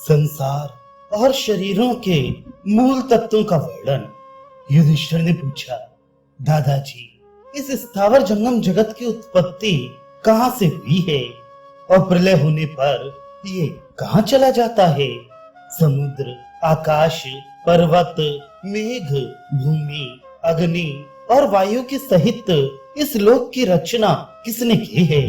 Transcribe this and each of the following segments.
संसार और शरीरों के मूल तत्वों का वर्णन। युधिष्ठिर ने पूछा, दादाजी, इस स्थावर जंगम जगत की उत्पत्ति कहाँ से हुई है और प्रलय होने पर ये कहाँ चला जाता है? समुद्र, आकाश, पर्वत, मेघ, भूमि, अग्नि और वायु के सहित इस लोक की रचना किसने की है?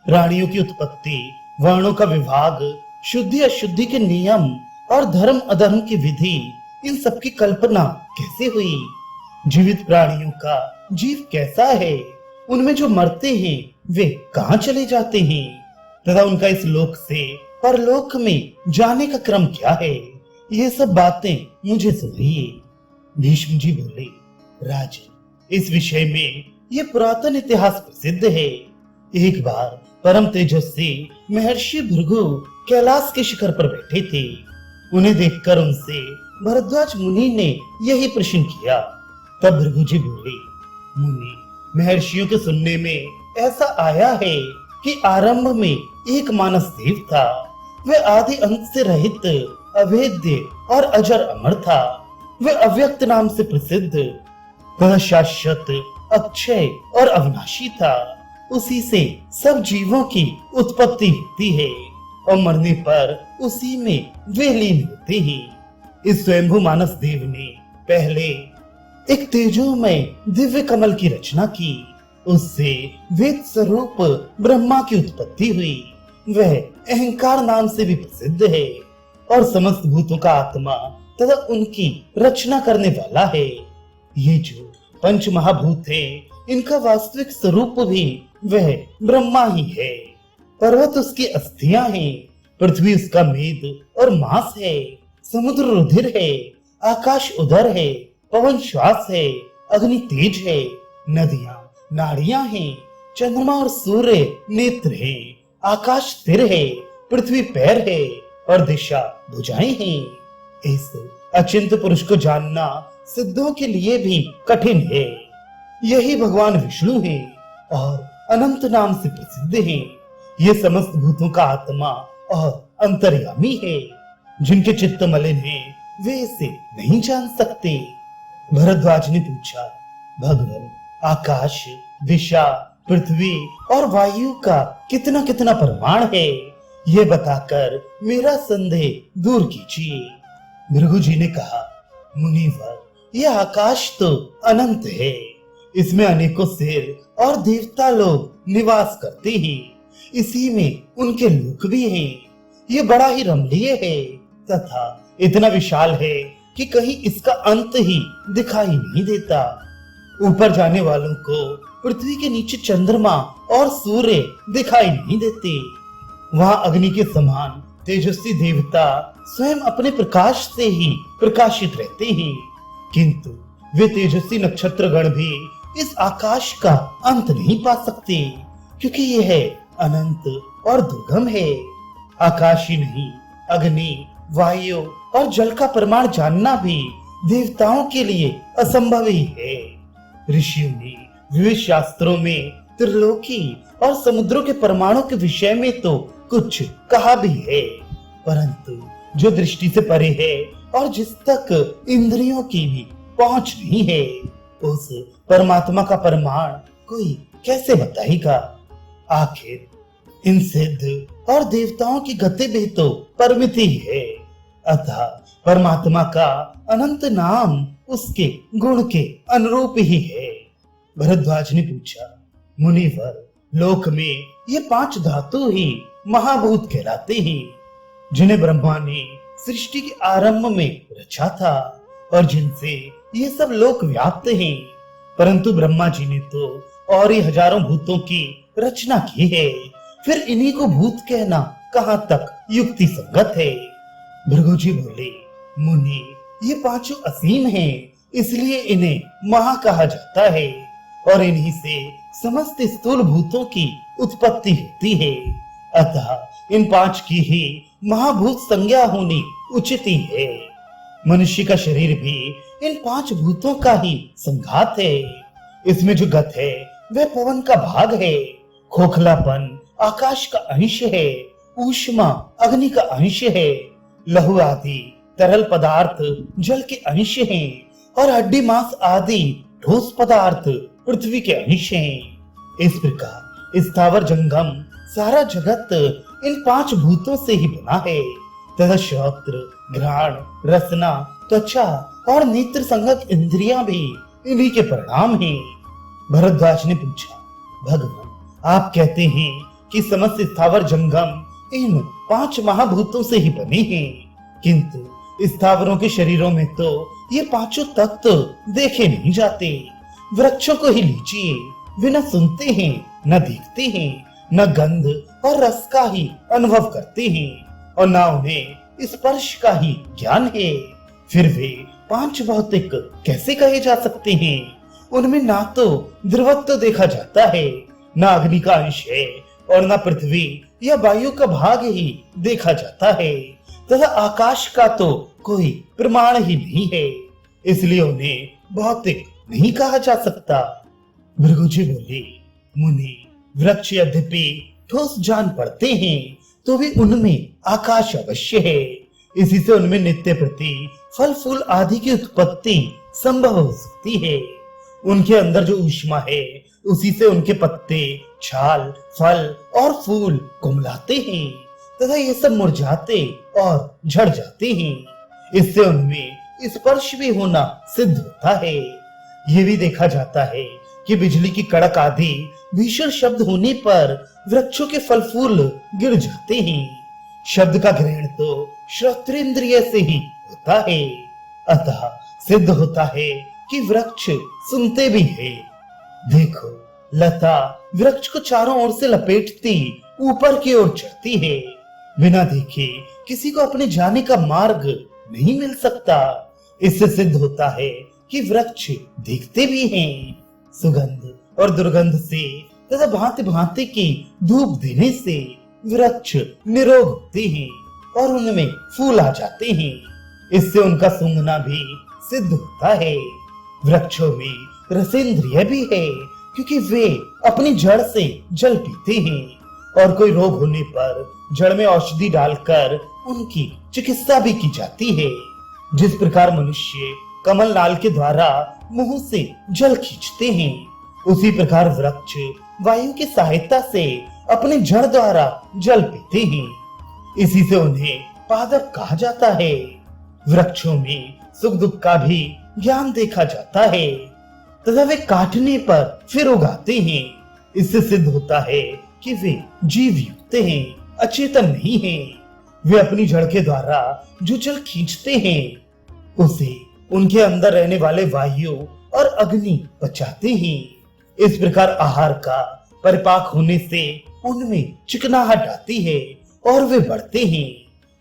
प्राणियों की उत्पत्ति, वर्णों का विभाग, शुद्धि अशुद्धि के नियम और धर्म अधर्म की विधि, इन सब की कल्पना कैसे हुई? जीवित प्राणियों का जीव कैसा है? उनमें जो मरते हैं वे कहाँ चले जाते हैं तथा उनका इस लोक से परलोक में जाने का क्रम क्या है? ये सब बातें मुझे सुनिए। भीष्म जी बोले, राजन, इस विषय में ये पुरातन इतिहास प्रसिद्ध है। एक बार परम तेजस्वी महर्षि भृगु कैलाश के शिखर पर बैठे थे। उन्हें देखकर उनसे भरद्वाज मुनि ने यही प्रश्न किया। तब भृगु जी बोले, मुनि, महर्षियों के सुनने में ऐसा आया है कि आरंभ में एक मानस देव था। वह आदि अंत से रहित, अभेद्य और अजर अमर था। वह अव्यक्त नाम से प्रसिद्ध, वह शाश्वत, अक्षय और अविनाशी था। उसी से सब जीवों की उत्पत्ति होती है और मरने पर उसी में वे लीन होते हैं। इस स्वयंभू मानस देव ने पहले एक तेजोमय दिव्य कमल की रचना की। उससे वेद स्वरूप ब्रह्मा की उत्पत्ति हुई। वह अहंकार नाम से भी प्रसिद्ध है और समस्त भूतों का आत्मा तथा उनकी रचना करने वाला है। ये जो पंच महाभूत है, इनका वास्तविक स्वरूप भी वह ब्रह्मा ही है। पर्वत उसकी अस्थियां हैं, पृथ्वी उसका मेद और मांस है, समुद्र रुधिर है, आकाश उदर है, पवन श्वास है, अग्नि तेज है, नदियां नाड़ियां हैं, चंद्रमा और सूर्य नेत्र है, आकाश सिर है, पृथ्वी पैर है और दिशा भुजाएं हैं। इस अचिंत पुरुष को जानना सिद्धों के लिए भी कठिन है। यही भगवान विष्णु है और अनंत नाम से प्रसिद्ध है। ये समस्त भूतों का आत्मा और अंतर्यामी है। जिनके चित्त मलिन है वे इसे नहीं जान सकते। भरद्वाज ने पूछा, भगवान, आकाश, दिशा, पृथ्वी और वायु का कितना कितना परिमाण है? ये बताकर मेरा संदेह दूर कीजिए। भृगु जी ने कहा, मुनिवर, यह आकाश तो अनंत है। इसमें अनेकों सिर और देवता लोग निवास करते हैं। इसी में उनके लोक भी हैं। ये बड़ा ही रमणीय है तथा इतना विशाल है कि कहीं इसका अंत ही दिखाई नहीं देता। ऊपर जाने वालों को पृथ्वी के नीचे चंद्रमा और सूर्य दिखाई नहीं देते। वहां अग्नि के समान तेजस्वी देवता स्वयं अपने प्रकाश से ही प्रकाशित रहते हैं, किंतु वे तेजस्वी नक्षत्रगण भी इस आकाश का अंत नहीं पा सकते, क्योंकि यह अनंत और दुर्गम है। आकाश ही नहीं, अग्नि, वायु और जल का परिमाण जानना भी देवताओं के लिए असंभव ही है। ऋषियों ने विविध शास्त्रों में त्रिलोकी और समुद्रों के परमाणु के विषय में तो कुछ कहा भी है, परंतु जो दृष्टि से परे है और जिस तक इंद्रियों की भी पहुंच नहीं है, उस परमात्मा का परिमाण कोई कैसे बताएगा? आखिर इन सिद्ध और देवताओं की गति भी तो परिमित ही है। अतः परमात्मा का अनंत नाम उसके गुण के अनुरूप ही है। भरद्वाज ने पूछा, मुनिवर, लोक में ये 5 धातु ही महाभूत कहलाते हैं, जिन्हें ब्रह्मा ने सृष्टि के आरंभ में रचा था और जिनसे ये सब लोक व्याप्त हैं। परंतु ब्रह्मा जी ने तो और ही हजारों भूतों की रचना की है। फिर इन्हीं को भूत कहना कहाँ तक युक्ति संगत है? भृगु जी बोले, मुनि, ये 5 असीम हैं, इसलिए इन्हें महा कहा जाता है और इन्हीं से समस्त स्थूल भूतों की उत्पत्ति होती है। अतः इन 5 की ही महाभूत संज्ञा होनी उचित ही है। मनुष्य का शरीर भी इन 5 भूतों का ही संघात है। इसमें जो गत है वह पवन का भाग है, खोखलापन आकाश का अंश है, ऊष्मा अग्नि का अंश है, लहू आदि तरल पदार्थ जल के अंश हैं और हड्डी मांस आदि ठोस पदार्थ पृथ्वी के अंश हैं। इस प्रकार स्थावर जंगम सारा जगत इन 5 भूतों से ही बना है तथा श्रोत्र, घ्राण, रसना, त्वचा और नेत्र संगत इंद्रियां भी इन्हीं के परिणाम हैं। भरद्वाज ने पूछा, भगवान आप कहते हैं कि समस्त स्थावर जंगम इन 5 महाभूतों से ही बने हैं, किंतु स्थावरों के शरीरों में तो ये 5 तत्व देखे नहीं जाते। वृक्षों को ही लीजिए, वे न सुनते हैं, न देखते हैं, न गंध और रस का ही अनुभव करते हैं और न उन्हें स्पर्श का ही ज्ञान है। फिर वे 5 भौतिक कैसे कहे जा सकते हैं? उनमें ना तो ध्रुवत्व देखा जाता है, न अग्नि का अंश है और न पृथ्वी या वायु का भाग ही देखा जाता है तथा आकाश का तो कोई प्रमाण ही नहीं है, इसलिए उन्हें भौतिक नहीं कहा जा सकता। भृगुजी बोले, मुनि वृक्ष यद्यपि ठोस जान पड़ते हैं तो भी उनमें आकाश अवश्य है, इसी से उनमें नित्य प्रति फल फूल आदि की उत्पत्ति संभव हो सकती है। उनके अंदर जो ऊष्मा है उसी से उनके पत्ते, छाल, फल और फूल कुमलाते हैं तथा ये सब मुरझाते और झड़ जाते हैं। इससे उनमें स्पर्श भी होना सिद्ध होता है। ये भी देखा जाता है कि बिजली की कड़क आदि भीषण शब्द होने पर वृक्षों के फल फूल गिर जाते हैं। शब्द का ग्रहण तो श्रोत्रेंद्रिय से ही होता है, अतः सिद्ध होता है कि वृक्ष सुनते भी है। देखो, लता वृक्ष को चारों ओर से लपेटती ऊपर की ओर चढ़ती है, बिना देखे किसी को अपने जाने का मार्ग नहीं मिल सकता। इससे सिद्ध होता है कि वृक्ष देखते भी हैं। सुगंध और दुर्गंध से तथा भांति भांति की धूप देने से वृक्ष निरोग होते हैं और उनमें फूल आ जाते हैं। इससे उनका सूंघना भी सिद्ध होता है। वृक्षों में रसेंद्रिय भी है क्योंकि वे अपनी जड़ से जल पीते हैं और कोई रोग होने पर जड़ में औषधि डालकर उनकी चिकित्सा भी की जाती है। जिस प्रकार मनुष्य कमल नाल के द्वारा मुंह से जल खींचते हैं, उसी प्रकार वृक्ष वायु की सहायता से अपने जड़ द्वारा जल पीते हैं। इसी से उन्हें पादप कहा जाता है। वृक्षों में सुख दुख का भी ज्ञान देखा जाता है तथा वे काटने पर फिर उगाते हैं। इससे सिद्ध होता है कि वे जीव युक्त हैं, अचेतन नहीं हैं। वे अपनी जड़ के द्वारा जो जल खींचते हैं उसे उनके अंदर रहने वाले वायु और अग्नि पचाते हैं। इस प्रकार आहार का परिपाक होने से उनमें चिकनाहट आती है और वे बढ़ते हैं।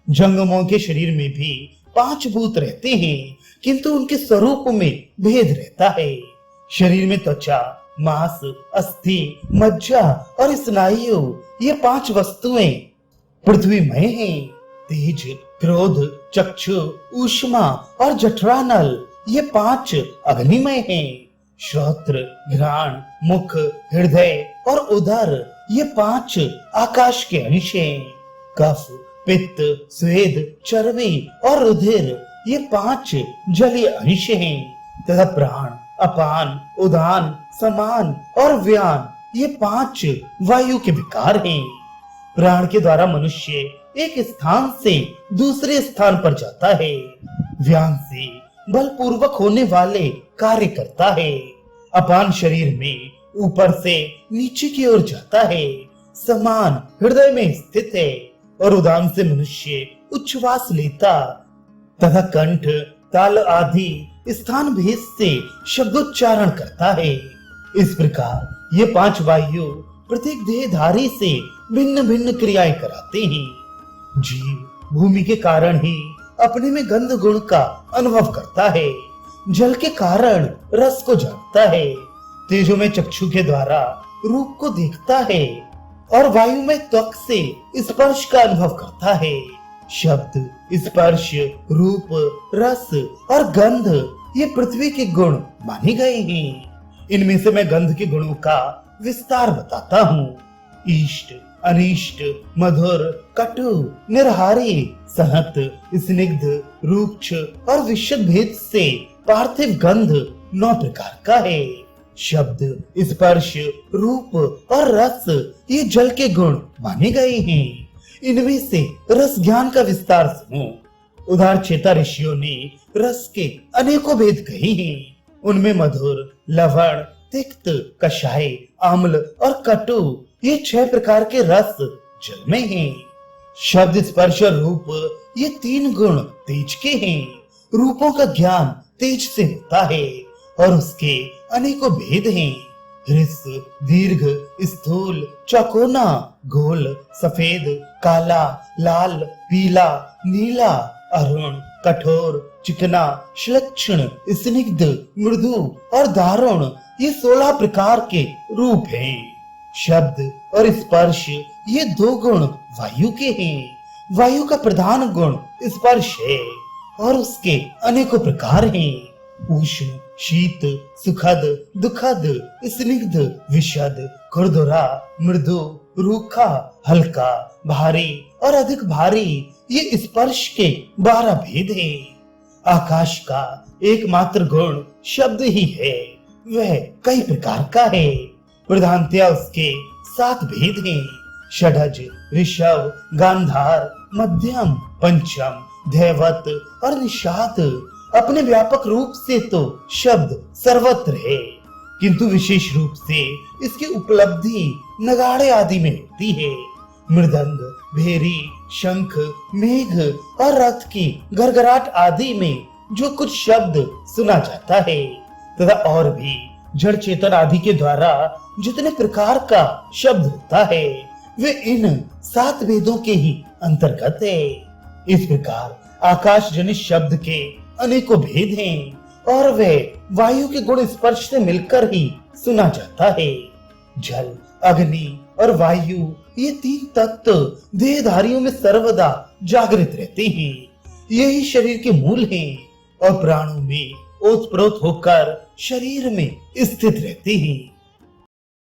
जंगमों के शरीर में भी 5 भूत रहते हैं, किंतु उनके स्वरूप में भेद रहता है। शरीर में त्वचा, मांस, अस्थि, मज्जा और स्नायु ये 5 वस्तुएं पृथ्वीमय हैं। तेज, क्रोध, चक्षु, ऊष्मा और जठरानल ये 5 अग्निमय हैं। श्रोत्र, घ्राण, मुख, हृदय और उदर ये 5 आकाश के अंश हैं। कफ, पित्त, स्वेद, चर्बी और रुधिर ये 5 जलीय अंश हैं तथा प्राण, अपान, उदान, समान और व्यान ये 5 वायु के विकार हैं। प्राण के द्वारा मनुष्य एक स्थान से दूसरे स्थान पर जाता है। व्यान से बलपूर्वक होने वाले कार्य करता है। अपान शरीर में ऊपर से नीचे की ओर जाता है। समान हृदय में स्थित है और उदान से मनुष्य उच्छ्वास लेता तथा कंठ, ताल आदि स्थान भेद से शब्दोच्चारण करता है। इस प्रकार ये 5 वायु प्रत्येक देहधारी से भिन्न भिन्न क्रियाएं कराते हैं। जीव भूमि के कारण ही अपने में गंध गुण का अनुभव करता है, जल के कारण रस को जानता है, तेजो में चक्षु के द्वारा रूप को देखता है और वायु में त्वक से स्पर्श का अनुभव करता है। शब्द, स्पर्श, रूप, रस और गंध ये पृथ्वी के गुण माने गए हैं। इनमें से मैं गंध के गुणों का विस्तार बताता हूँ। इष्ट, अनिष्ट, मधुर, कटु, निर्हारी, सहत, स्निग्ध, रूक्ष और विशुद्ध भेद से पार्थिव गंध 9 प्रकार का है। शब्द, स्पर्श, रूप और रस ये जल के गुण माने गए हैं। इनमें से रस ज्ञान का विस्तार सुनो। उदार चेता ऋषियों ने रस के अनेकों भेद कहे हैं। उनमें मधुर, लवण, तिक्त, कषाय, आम्ल और कटु ये 6 प्रकार के रस जल में हैं। शब्द, स्पर्श और रूप ये 3 गुण तेज के हैं। रूपों का ज्ञान तेज से होता है और उसके अनेकों भेद हैं। ह्रस्व, दीर्घ, स्थूल, चौकोना, गोल, सफेद, काला, लाल, पीला, नीला, अरुण, कठोर, चिकना, श्लक्षण, स्निग्ध, मृदु और दारुण ये 16 प्रकार के रूप हैं। शब्द और स्पर्श ये 2 गुण वायु के हैं। वायु का प्रधान गुण स्पर्श है और उसके अनेकों प्रकार हैं। उष्ण, शीत, सुखद, दुखद, स्निग्ध, विशद, खुरदुरा, मृदु, रूखा, हल्का, भारी और अधिक भारी ये स्पर्श के 12 भेद हैं। आकाश का एकमात्र गुण शब्द ही है। वह कई प्रकार का है। प्रधानतया उसके 7 भेद हैं। षडज, ऋषभ, गांधार, मध्यम, पंचम, दैवत और निषाद। अपने व्यापक रूप से तो शब्द सर्वत्र है, किंतु विशेष रूप से इसकी उपलब्धि नगाड़े आदि में होती है। मृदंग, भेरी, शंख, मेघ और रथ की गड़गड़ाहट आदि में जो कुछ शब्द सुना जाता है तथा और भी जड़ चेतन आदि के द्वारा जितने प्रकार का शब्द होता है वे इन 7 भेदों के ही अंतर्गत है। इस प्रकार आकाश जनित शब्द के अनेकों भेद हैं और वे वायु के गुण स्पर्श से मिलकर ही सुना जाता है। जल, अग्नि और वायु ये 3 तत्व देहधारियों में सर्वदा जागृत रहते हैं। यही शरीर के मूल हैं और प्राणों में ओतप्रोत होकर शरीर में स्थित रहते हैं।